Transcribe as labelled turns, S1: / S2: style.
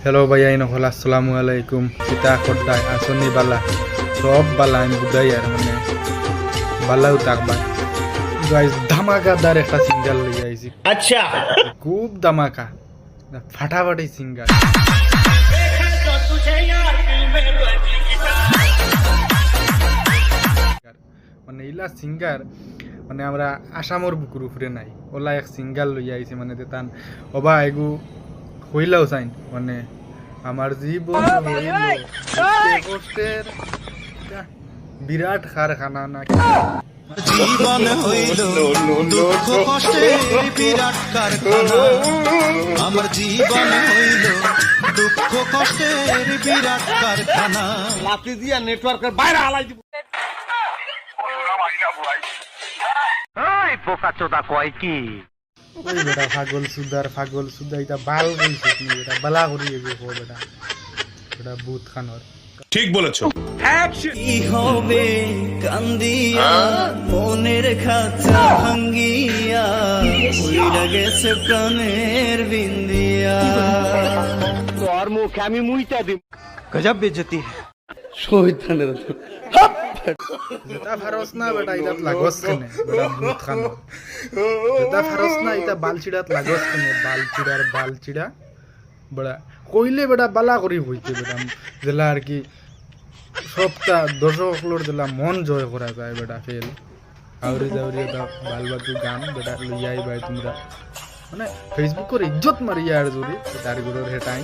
S1: hello भैया नखल अस्सलामु आलैकुम सीता खड्डा आसनी बाला सब बाला बुझाई यार मैंने बालाও তাকবা गाइस धमाकादार একটা সিঙ্গেল লই আইছি আচ্ছা খুব ধামাকা ফাটাফাটি সিঙ্গেল মানে ইলা সিঙ্গার মানে আমরা আসামর বুকুর উপরে নাই ওলা এক সিঙ্গেল লই আইছি মানে তান ওবা আইগু হইলাও চাইন মানে আমার জীবন হইল কষ্টের বিরাট কারখানা নাকি
S2: জীবন হইল দুঃখ কষ্টের বিরাট কারখানা আমার জীবন হইল দুঃখ কষ্টের বিরাট কারখানা
S3: লাতি দিয়া নেটওয়ার্কের বাইরে হালাই দিব ওই পোকাচোদা কয় কি
S1: ওই বেটা পাগল সুদার এটা বাল কইছে তুমি এটা বালা করি এগো হো বেটা বেটা ভূত খানর
S4: ঠিক বলেছো
S2: কি হবে কান্দিয়া মনের খাঁচা ভাঙ্গিয়া উইরা গেছে প্রাণের বিন্দিয়া
S3: তোর মুখে আমি মুইতা দিব
S2: গজব বেজতি
S3: শহীদানের
S1: যেটা ফারস না বেটা এটা লাগস কেনে বেটা ভূত খানর যেটা ফারস না এটা বালচিড়াত লাগস কেনে বালচিড়া বেটা কইলে বেটা বালা করি হইতে বেটা জেলা আর কি সবটা দর্শকগুলোর জেলা মন জয় করা যায় বেটা ফেল আউরি যাউরি এটা বালবাতু গান বেটা লইয়াই ভাই তোমরা মানে ফেসবুকের ইজ্জত মারিয়া আর জুড়ি তার গুলোর হেটাই